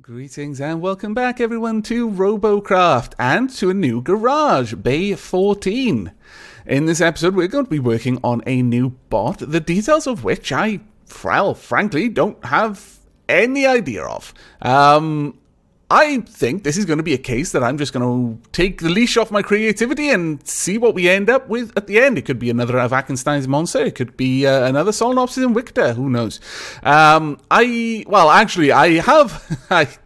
Greetings and welcome back everyone to Robocraft and to a new garage, Bay 14. In this episode we're going to be working on a new bot, the details of which I, well, frankly don't have any idea of. I think this is going to be a case that I'm just going to take the leash off my creativity and see what we end up with at the end. It could be another Wakenstein's monster. It could be another Solenopsis and Victor. Who knows? I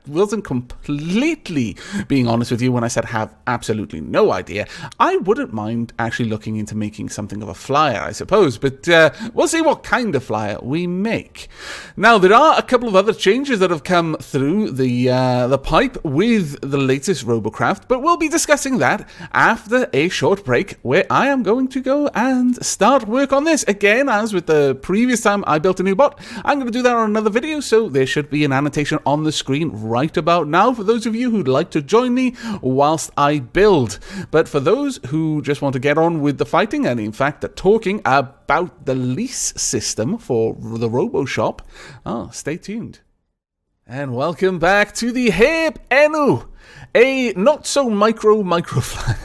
wasn't completely being honest with you when I said have absolutely no idea. I wouldn't mind actually looking into making something of a flyer, I suppose, but we'll see what kind of flyer we make. Now, there are a couple of other changes that have come through the pipe with the latest Robocraft, but we'll be discussing that after a short break where I am going to go and start work on this. Again, as with the previous time I built a new bot, I'm going to do that on another video, so there should be an annotation on the screen right about now for those of you who'd like to join me whilst I build. But for those who just want to get on with the fighting and in fact the talking about the lease system for the RoboShop, stay tuned. And welcome back to the Heb Enu, a not so micro flyer.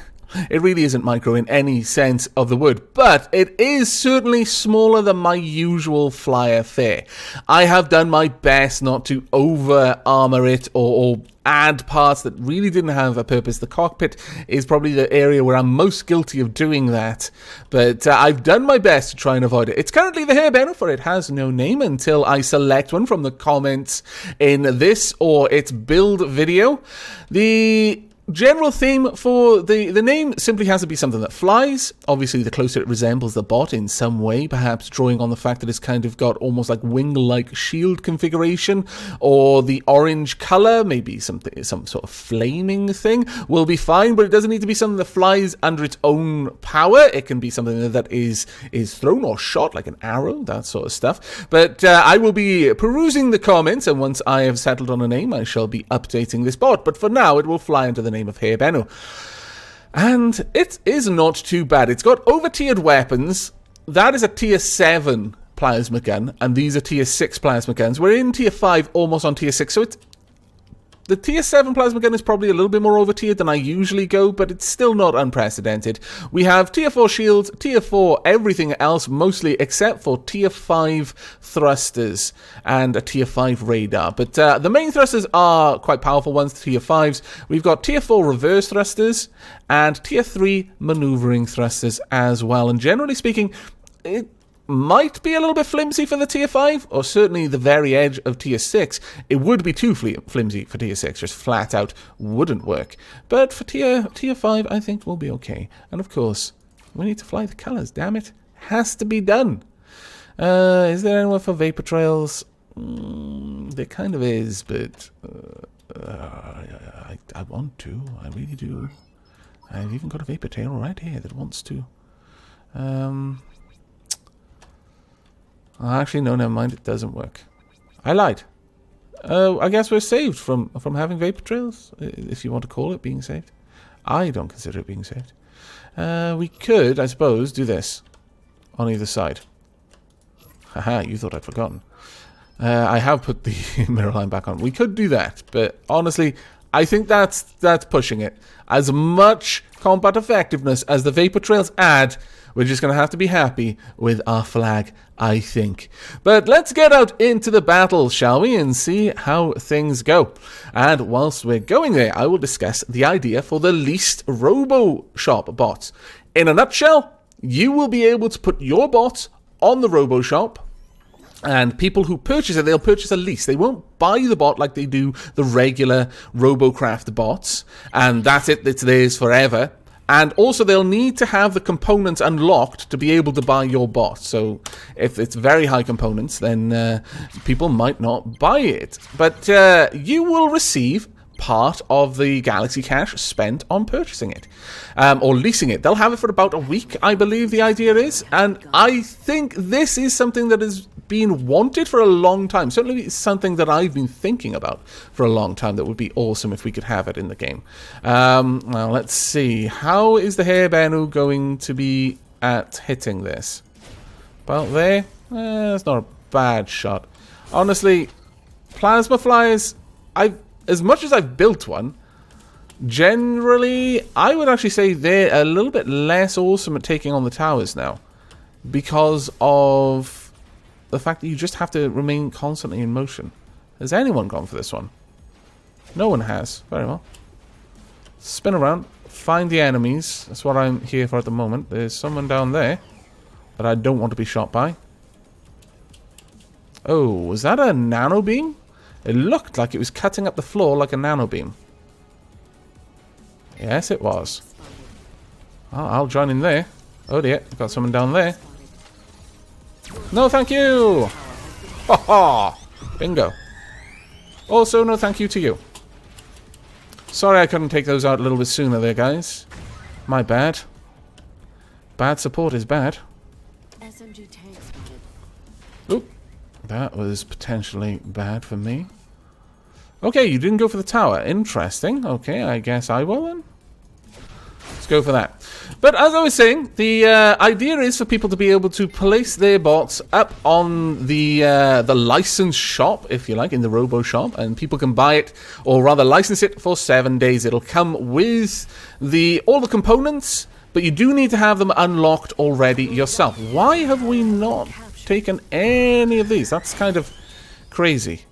It really isn't micro in any sense of the word, but it is certainly smaller than my usual flyer fare. I have done my best not to over-armor it or add parts that really didn't have a purpose. The cockpit is probably the area where I'm most guilty of doing that, but I've done my best to try and avoid it. It's currently the Heb Enu, for it has no name until I select one from the comments in this or its build video. The general theme for the name simply has to be something that flies. Obviously, the closer it resembles the bot in some way, perhaps drawing on the fact that it's kind of got almost like wing-like shield configuration, or the orange color, maybe some sort of flaming thing, will be fine, but it doesn't need to be something that flies under its own power. It can be something that is thrown or shot, like an arrow, that sort of stuff. But I will be perusing the comments, and once I have settled on a name, I shall be updating this bot. But for now, it will fly under the name of Heb Enu. And it is not too bad. It's got over-tiered weapons. That is a tier 7 plasma gun, and these are tier 6 plasma guns. We're in tier 5, almost on tier 6, so the tier 7 plasma gun is probably a little bit more over-tiered than I usually go, but it's still not unprecedented. We have tier 4 shields, tier 4 everything else, mostly except for tier 5 thrusters and a tier 5 radar. But the main thrusters are quite powerful ones, tier 5s. We've got tier 4 reverse thrusters and tier 3 maneuvering thrusters as well. And generally speaking, it might be a little bit flimsy for the tier 5, or certainly the very edge of tier 6. It would be too flimsy for tier 6, just flat out wouldn't work. But for tier 5, I think we'll be okay. And of course, we need to fly the colors, damn it. Has to be done. Is there anywhere for vapor trails? There kind of is, but I want to. I really do. I've even got a vapor tail right here that wants to. Actually, no, never mind. It doesn't work. I lied. I guess we're saved from having vapor trails, if you want to call it being saved. I don't consider it being saved. We could, I suppose, do this on either side. Haha, you thought I'd forgotten. I have put the mirror line back on. We could do that, but honestly, I think that's pushing it. As much combat effectiveness as the vapor trails add, we're just going to have to be happy with our flag, I think. But let's get out into the battle, shall we, and see how things go. And whilst we're going there, I will discuss the idea for the leased RoboShop bot. In a nutshell, you will be able to put your bot on the RoboShop, and people who purchase it, they'll purchase a lease. They won't buy the bot like they do the regular Robocraft bots, and that's it, it's theirs forever. And also, they'll need to have the components unlocked to be able to buy your bot. So if it's very high components, then people might not buy it. But you will receive part of the Galaxy Cash spent on purchasing it, or leasing it. They'll have it for about a week, I believe the idea is. And I think this is something that has been wanted for a long time. Certainly it's something that I've been thinking about for a long time. That would be awesome if we could have it in the game. Now let's see. How is the Heb Enu going to be at hitting this? About there? That's not a bad shot. Honestly, plasma flyers, as much as I've built one, generally, I would actually say they're a little bit less awesome at taking on the towers now. Because of the fact that you just have to remain constantly in motion. Has anyone gone for this one? No one has. Very well. Spin around. Find the enemies. That's what I'm here for at the moment. There's someone down there that I don't want to be shot by. Oh, was that a nano beam? It looked like it was cutting up the floor like a nano beam. Yes, it was. Oh, I'll join in there. Oh dear, got someone down there. No, thank you! Ha ha! Bingo. Also, no thank you to you. Sorry I couldn't take those out a little bit sooner there, guys. My bad. Bad support is bad. SMG tank spotted. Oop. That was potentially bad for me. Okay, you didn't go for the tower. Interesting. Okay, I guess I will then. Let's go for that. But as I was saying, the idea is for people to be able to place their bots up on the license shop, if you like, in the Robo shop, and people can buy it, or rather license it for 7 days. It'll come with all the components, but you do need to have them unlocked already yourself. Why have we not taken any of these? That's kind of crazy.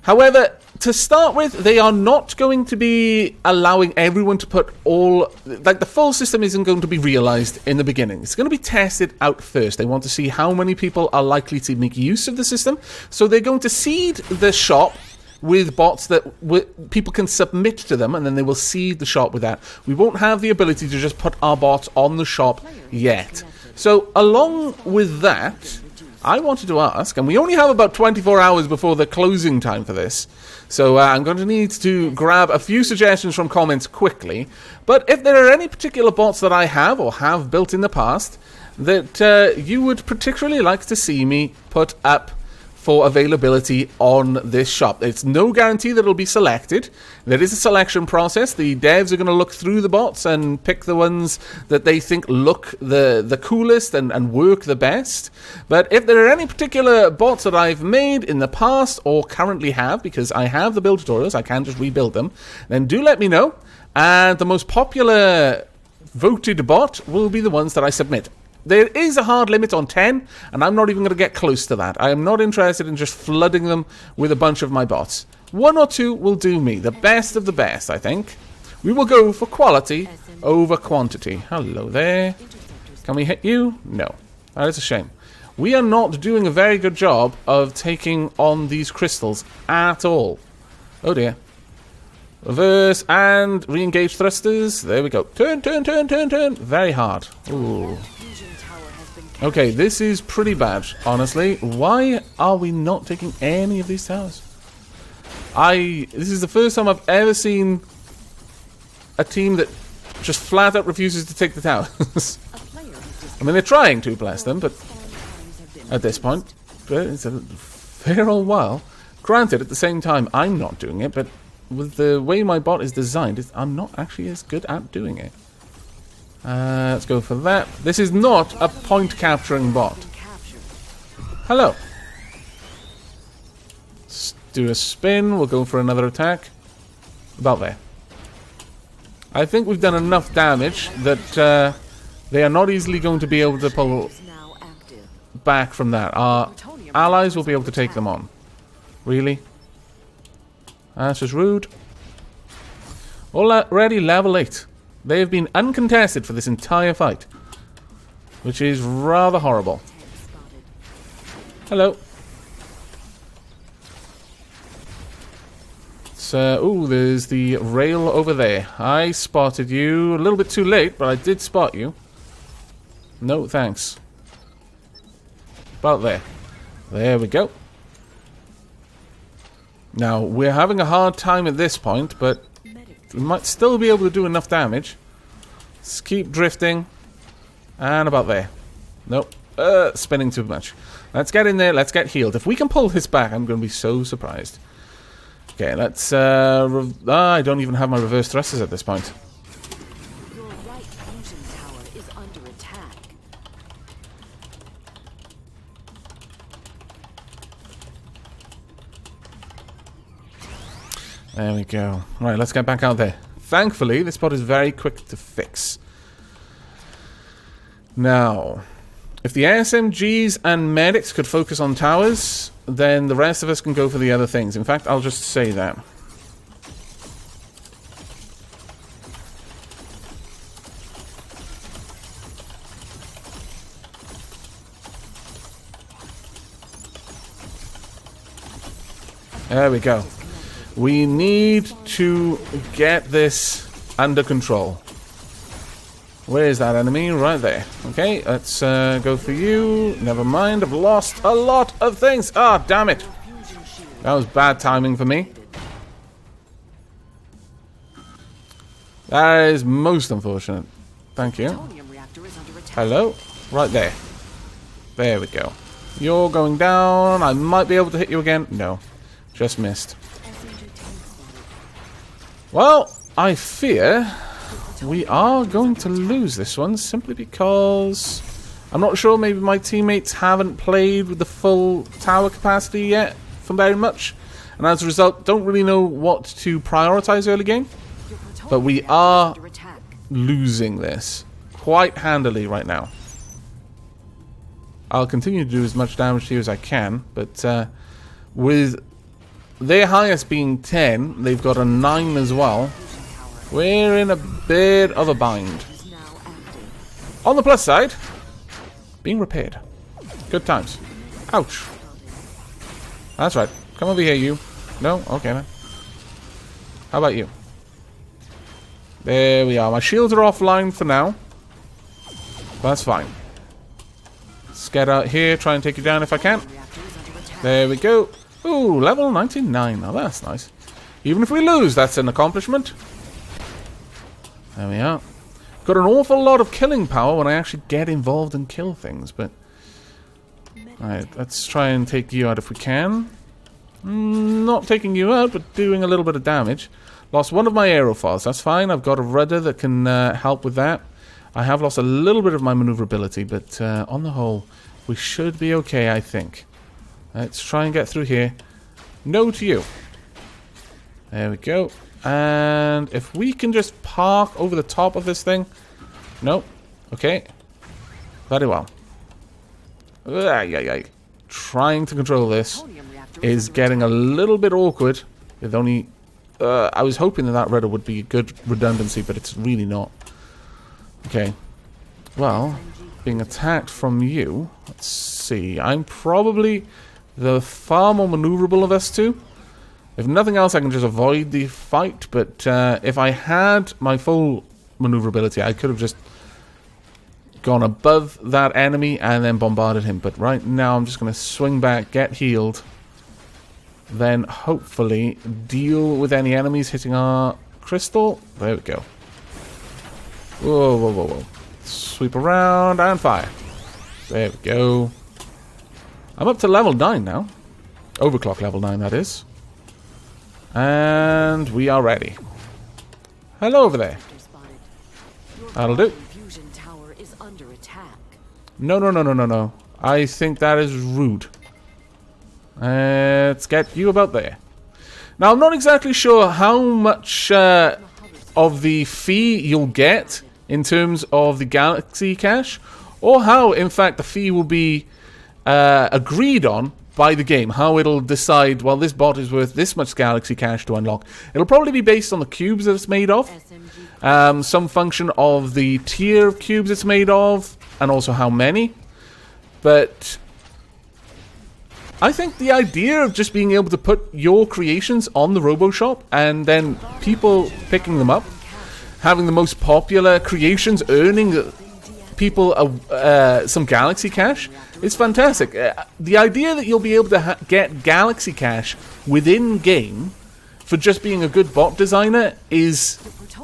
However, to start with, they are not going to be allowing everyone to put like the full system isn't going to be realized in the beginning. It's going to be tested out first. They want to see how many people are likely to make use of the system. So they're going to seed the shop with bots that people can submit to them, and then they will seed the shop with that. We won't have the ability to just put our bots on the shop yet. So along with that, I wanted to ask, and we only have about 24 hours before the closing time for this, so I'm going to need to grab a few suggestions from comments quickly, but if there are any particular bots that I have or have built in the past that you would particularly like to see me put up for availability on this shop. It's no guarantee that it'll be selected. There is a selection process. The devs are going to look through the bots and pick the ones that they think look the coolest and work the best. But if there are any particular bots that I've made in the past or currently have, because I have the build tutorials, I can just rebuild them, then do let me know. And the most popular voted bot will be the ones that I submit. There is a hard limit on 10, and I'm not even going to get close to that. I am not interested in just flooding them with a bunch of my bots. 1 or 2 will do me. The best of the best, I think. We will go for quality over quantity. Hello there. Can we hit you? No. That is a shame. We are not doing a very good job of taking on these crystals at all. Oh dear. Reverse and re-engage thrusters. There we go. Turn, turn, turn, turn, turn. Very hard. Ooh. Okay, this is pretty bad, honestly. Why are we not taking any of these towers? This is the first time I've ever seen a team that just flat out refuses to take the towers. I mean, they're trying to, bless them, but at this point, it's a fair old while. Granted, at the same time, I'm not doing it, but with the way my bot is designed, I'm not actually as good at doing it. Let's go for that. This is not a point capturing bot. Hello. Let's do a spin. We'll go for another attack. About there. I think we've done enough damage that they are not easily going to be able to pull back from that. Our allies will be able to take them on. Really? That's just rude. Already level 8. They have been uncontested for this entire fight, which is rather horrible. Hello. So, ooh, there's the rail over there. I spotted you a little bit too late, but I did spot you. No, thanks. About there. There we go. Now, we're having a hard time at this point, but we might still be able to do enough damage. Let's keep drifting. And about there. Nope. Spinning too much. Let's get in there. Let's get healed. If we can pull this back, I'm going to be so surprised. Okay, let's... I don't even have my reverse thrusters at this point. Your right fusion tower is under attack. There we go. Right, let's get back out there. Thankfully, this spot is very quick to fix. Now, if the SMGs and medics could focus on towers, then the rest of us can go for the other things. In fact, I'll just say that. There we go. We need to get this under control. Where is that enemy? Right there. Okay, let's go for you. Never mind, I've lost a lot of things. Ah, damn it. That was bad timing for me. That is most unfortunate. Thank you. Hello? Right there. There we go. You're going down. I might be able to hit you again. No. Just missed. Well, I fear we are going to lose this one simply because I'm not sure, maybe my teammates haven't played with the full tower capacity yet for very much, and as a result don't really know what to prioritize early game. But we are losing this quite handily right now. I'll continue to do as much damage to you as I can, but with their highest being 10, they've got a 9 as well. We're in a bit of a bind. On the plus side, being repaired. Good times. Ouch. That's right. Come over here, you. No? Okay, man. How about you? There we are. My shields are offline for now. That's fine. Let's get out here, try and take you down if I can. There we go. Ooh, level 99. Now that's nice. Even if we lose, that's an accomplishment. There we are. Got an awful lot of killing power when I actually get involved and kill things, but... Alright, let's try and take you out if we can. Not taking you out, but doing a little bit of damage. Lost one of my aerofoils. That's fine. I've got a rudder that can help with that. I have lost a little bit of my maneuverability, but on the whole, we should be okay, I think. Let's try and get through here. No to you. There we go. And if we can just park over the top of this thing. No. Okay. Very well. Trying to control this is getting a little bit awkward. With only... I was hoping that rudder would be a good redundancy, but it's really not. Okay. Well, being attacked from you. Let's see. I'm probably the far more maneuverable of us two. If nothing else, I can just avoid the fight, but if I had my full maneuverability, I could have just gone above that enemy and then bombarded him. But right now, I'm just going to swing back, get healed, then hopefully deal with any enemies hitting our crystal. There we go. Whoa, whoa, whoa, whoa. Sweep around and fire. There we go. I'm up to level 9 now. Overclock level 9, that is. And we are ready. Hello over there. That'll do. No, no, no, no, no, no. I think that is rude. Let's get you about there. Now, I'm not exactly sure how much of the fee you'll get in terms of the Galaxy Cache, or how, in fact, the fee will be agreed on by the game. How it'll decide, well, this bot is worth this much Galaxy Cache to unlock. It'll probably be based on the cubes that it's made of, some function of the tier of cubes it's made of, and also how many. But I think the idea of just being able to put your creations on the RoboShop and then people picking them up, having the most popular creations, earning people some Galaxy Cache, is fantastic. The idea that you'll be able to get Galaxy Cache within game for just being a good bot designer is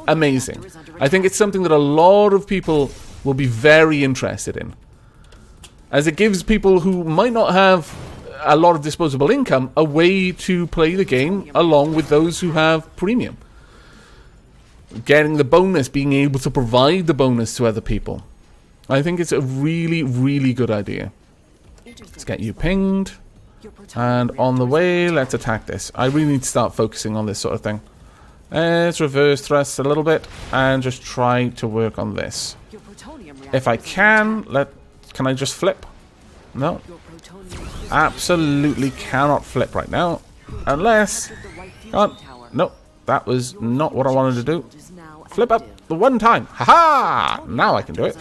amazing. I think it's something that a lot of people will be very interested in, as it gives people who might not have a lot of disposable income a way to play the game along with those who have premium. Getting the bonus, being able to provide the bonus to other people. I think it's a really, really good idea. Let's get you pinged. And on the way, let's attack this. I really need to start focusing on this sort of thing. Let's reverse thrust a little bit and just try to work on this. If I can, can I just flip? No. Absolutely cannot flip right now. Unless... no, that was not what I wanted to do. Flip up the one time. Haha! Now I can do it.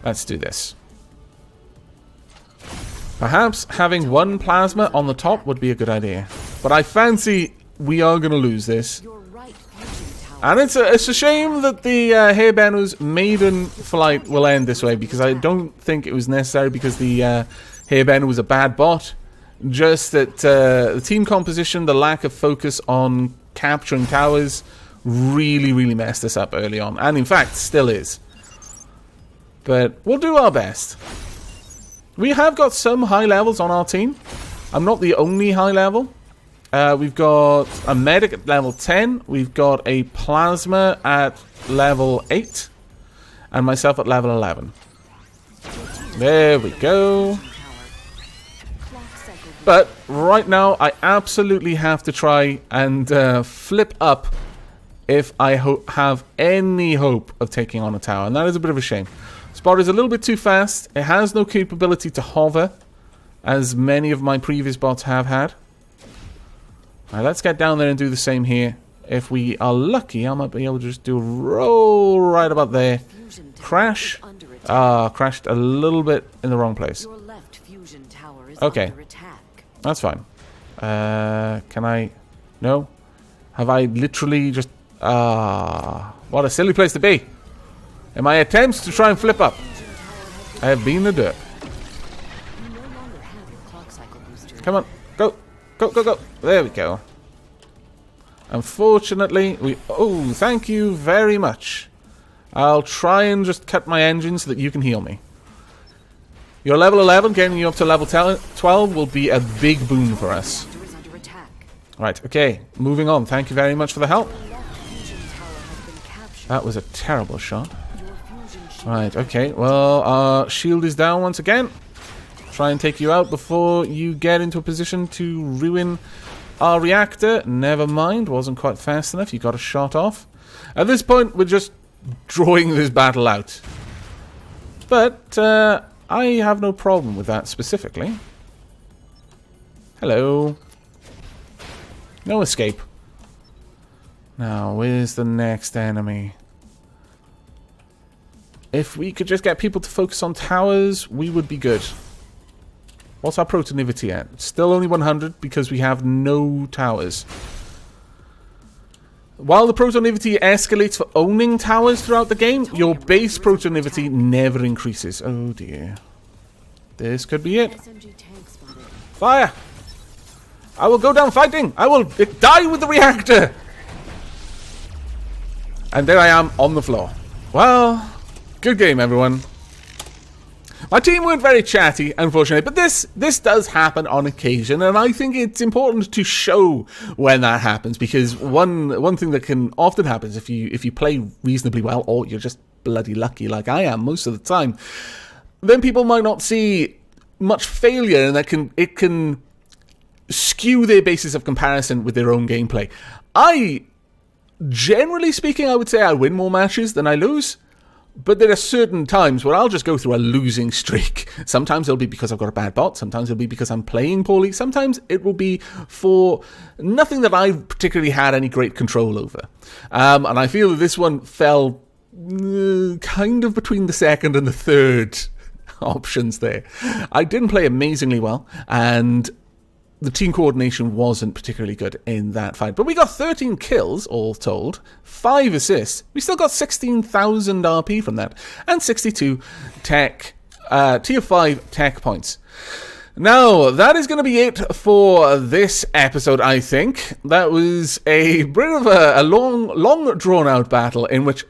Let's do this. Perhaps having one plasma on the top would be a good idea. But I fancy we are going to lose this. And it's a shame that the Hairbenu's maiden flight will end this way, because I don't think it was necessary, because the Hairbenu was a bad bot. Just that the team composition, the lack of focus on capturing towers, really, really messed us up early on. And in fact, still is. But we'll do our best. We have got some high levels on our team. I'm not the only high level. We've got a medic at level 10. We've got a plasma at level 8. And myself at level 11. There we go. But right now, I absolutely have to try and flip up if I have any hope of taking on a tower. And that is a bit of a shame. Spot is a little bit too fast. It has no capability to hover, as many of my previous bots have had. Alright, let's get down there and do the same here. If we are lucky, I might be able to just do a roll right about there. Crash. Crashed a little bit in the wrong place. Okay. That's fine. Can I... No? Have I literally just... what a silly place to be. In my attempts to try and flip up, I have been the derp. Come on. Go. Go, go, go. There we go. Unfortunately, we... Oh, thank you very much. I'll try and just cut my engine so that you can heal me. Your level 11, getting you up to level 12 will be a big boon for us. Right, okay. Moving on. Thank you very much for the help. That was a terrible shot. Right, okay. Well, our shield is down once again. Try and take you out before you get into a position to ruin our reactor. Never mind. Wasn't quite fast enough. You got a shot off. At this point, we're just drawing this battle out. But, I have no problem with that specifically. Hello. No escape. Now, where's the next enemy? If we could just get people to focus on towers, we would be good. What's our protonivity at? Still only 100 because we have no towers. While the protonivity escalates for owning towers throughout the game, your base protonivity never increases. Oh dear. This could be it. Fire! I will go down fighting! I will die with the reactor! And there I am on the floor. Well, good game, everyone. My team weren't very chatty, unfortunately, but this does happen on occasion, and I think it's important to show when that happens, because one thing that can often happen is if you play reasonably well, or you're just bloody lucky like I am most of the time, then people might not see much failure, and it can skew their basis of comparison with their own gameplay. Generally speaking, I would say I win more matches than I lose. But there are certain times where I'll just go through a losing streak. Sometimes it'll be because I've got a bad bot. Sometimes it'll be because I'm playing poorly. Sometimes it will be for nothing that I particularly had any great control over. And I feel that this one fell kind of between the second and the third options there. I didn't play amazingly well, and the team coordination wasn't particularly good in that fight. But we got 13 kills, all told. 5 assists. We still got 16,000 RP from that. And 62 tech, tier 5 tech points. Now, that is going to be it for this episode, I think. That was a bit of a long drawn-out battle in which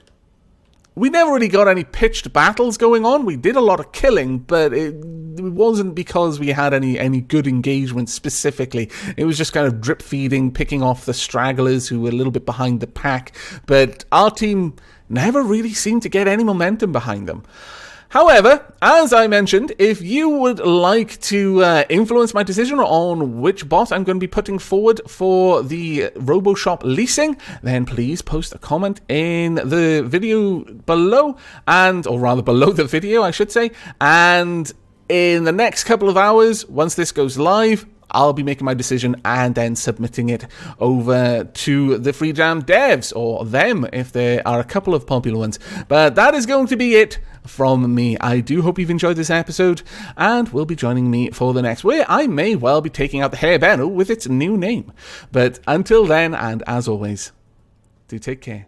we never really got any pitched battles going on. We did a lot of killing, but it wasn't because we had any good engagement specifically. It was just kind of drip feeding, picking off the stragglers who were a little bit behind the pack. But our team never really seemed to get any momentum behind them. However, as I mentioned, if you would like to influence my decision on which bot I'm going to be putting forward for the RoboShop leasing, then please post a comment in the video below, or rather below the video, I should say, and in the next couple of hours, once this goes live, I'll be making my decision and then submitting it over to the Free Jam devs, or them if there are a couple of popular ones. But that is going to be it from me. I do hope you've enjoyed this episode and will be joining me for the next, where I may well be taking out the Hair Barrel with its new name. But until then, and as always, do take care.